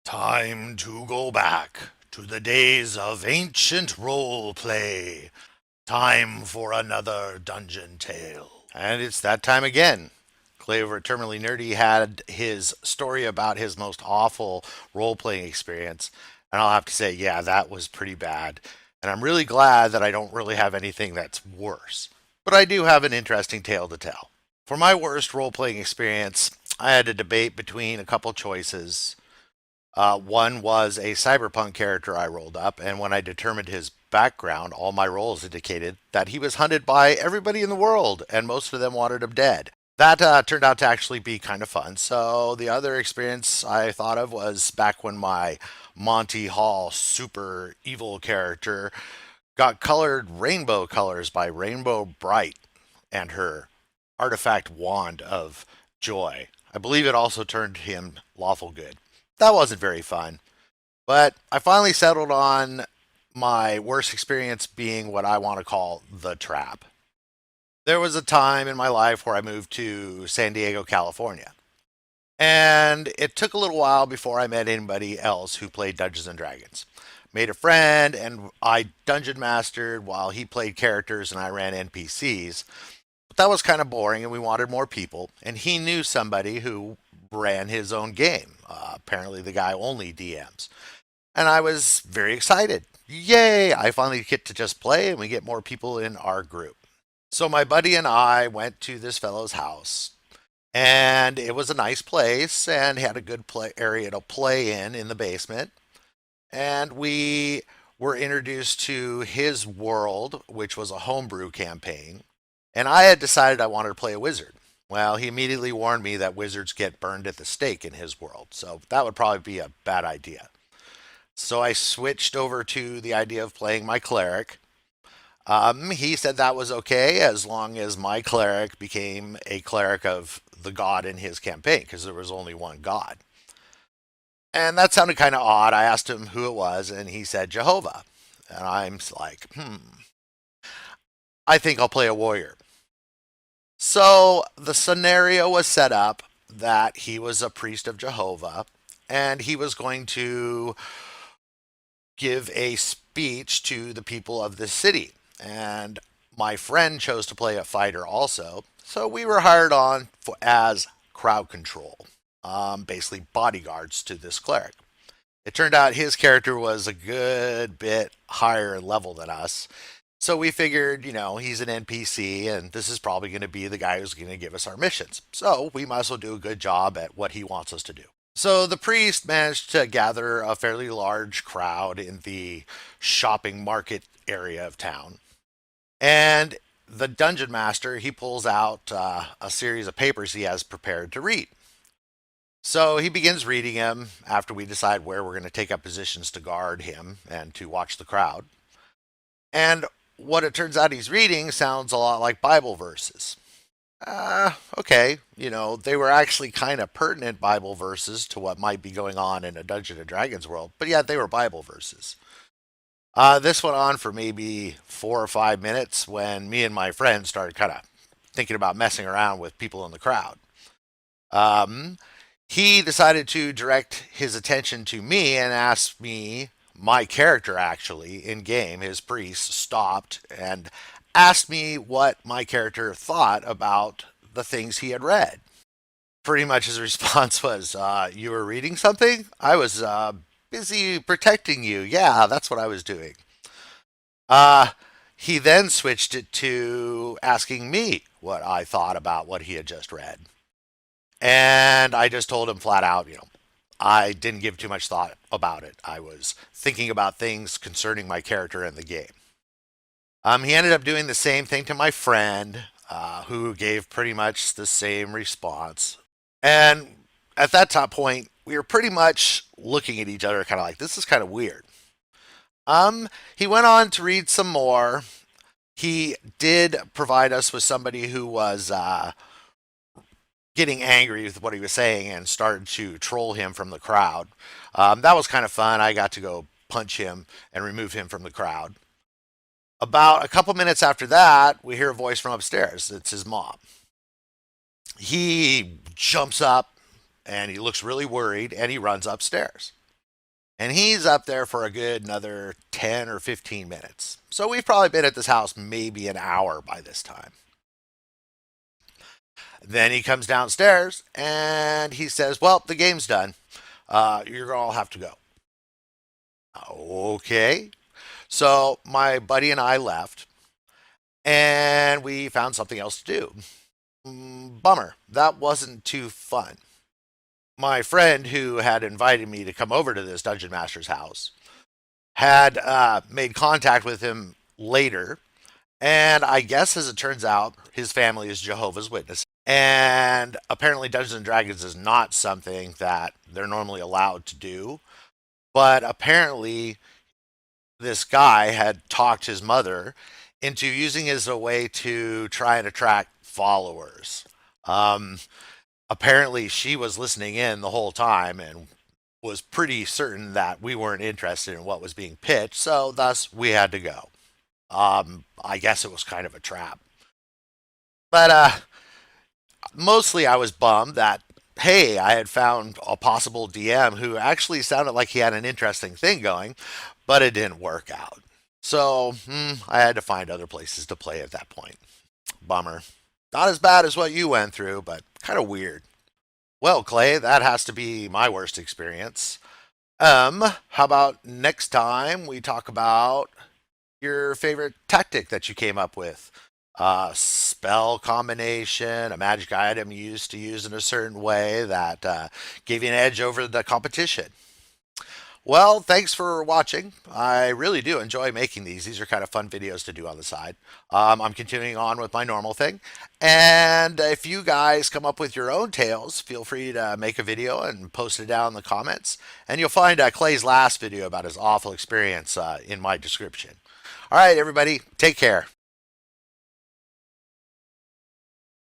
Time to go back to the days of ancient role play. Time for another dungeon tale. And it's that time again. Clay over at Terminally Nerdy had his story about his most awful role playing experience. And I'll have to say, yeah, that was pretty bad. And I'm really glad that I don't really have anything that's worse. But I do have an interesting tale to tell. For my worst role playing experience, I had to debate between a couple choices. One was a cyberpunk character I rolled up, and when I determined his background, all my rolls indicated that he was hunted by everybody in the world, and most of them wanted him dead. That turned out to actually be kind of fun. So, the other experience I thought of was back when my Monty Hall super evil character got colored rainbow colors by Rainbow Bright and her artifact wand of joy. I believe it also turned him lawful good. That wasn't very fun. But I finally settled on my worst experience being what I want to call the trap. There was a time in my life where I moved to San Diego, California. And it took a little while before I met anybody else who played Dungeons and Dragons. Made a friend and I dungeon mastered while he played characters and I ran NPCs. But that was kind of boring and we wanted more people. And he knew somebody who ran his own game. Apparently, the guy only DMs. And I was very excited. Yay! I finally get to just play and we get more people in our group. So my buddy and I went to this fellow's house and it was a nice place and had a good play area to play in the basement. And we were introduced to his world, which was a homebrew campaign. And I had decided I wanted to play a wizard. Well, he immediately warned me that wizards get burned at the stake in his world, so that would probably be a bad idea. So I switched over to the idea of playing my cleric. He said that was okay as long as my cleric became a cleric of the god in his campaign, because there was only one god. And that sounded kind of odd. I asked him who it was, and he said Jehovah. And I'm like, I think I'll play a warrior. So the scenario was set up that he was a priest of Jehovah and he was going to give a speech to the people of this city. And my friend chose to play a fighter also. So we were hired on as crowd control, basically bodyguards to this cleric. It turned out his character was a good bit higher level than us. So we figured, he's an NPC and this is probably going to be the guy who's going to give us our missions. So we might as well do a good job at what he wants us to do. So the priest managed to gather a fairly large crowd in the shopping market area of town. And the dungeon master, he pulls out a series of papers he has prepared to read. So he begins reading him after we decide where we're going to take up positions to guard him and to watch the crowd. And what it turns out he's reading sounds a lot like Bible verses. Okay, they were actually kind of pertinent Bible verses to what might be going on in a Dungeons and Dragons world, but yeah, they were Bible verses. This went on for maybe 4 or 5 minutes when me and my friend started kind of thinking about messing around with people in the crowd. Um, he decided to direct his attention to me and asked me, my character actually, in game, his priest, stopped and asked me what my character thought about the things he had read. Pretty much his response was, You were reading something? I was busy protecting you. Yeah, that's what I was doing. Uh, he then switched it to asking me what I thought about what he had just read. And I just told him flat out, I didn't give too much thought about it. I was thinking about things concerning my character in the game. He ended up doing the same thing to my friend, who gave pretty much the same response. And at that top point, we were pretty much looking at each other, kind of like, this is kind of weird. He went on to read some more. He did provide us with somebody who was getting angry with what he was saying and started to troll him from the crowd. That was kind of fun. I got to go punch him and remove him from the crowd. About a couple minutes after that, we hear a voice from upstairs. It's his mom. He jumps up and he looks really worried and he runs upstairs. And he's up there for a good another 10 or 15 minutes. So we've probably been at this house maybe an hour by this time. Then he comes downstairs and he says, "Well, the game's done. You're going to all have to go." Okay. So my buddy and I left and we found something else to do. Bummer. That wasn't too fun. My friend who had invited me to come over to this Dungeon Master's house had made contact with him later. And I guess, as it turns out, his family is Jehovah's Witnesses. And apparently, Dungeons and Dragons is not something that they're normally allowed to do. But apparently, this guy had talked his mother into using it as a way to try and attract followers. Um, Apparently, she was listening in the whole time and was pretty certain that we weren't interested in what was being pitched, so thus we had to go. I guess it was kind of a trap. But mostly I was bummed that, hey, I had found a possible DM who actually sounded like he had an interesting thing going, but it didn't work out. So I had to find other places to play at that point. Bummer. Not as bad as what you went through, but kind of weird. Well, Clay, that has to be my worst experience. How about next time we talk about your favorite tactic that you came up with? Spell combination, a magic item you used to use in a certain way that gave you an edge over the competition. Well, thanks for watching. I really do enjoy making these. These are kind of fun videos to do on the side. I'm continuing on with my normal thing. And if you guys come up with your own tales, feel free to make a video and post it down in the comments. And you'll find Clay's last video about his awful experience in my description. All right, everybody, take care.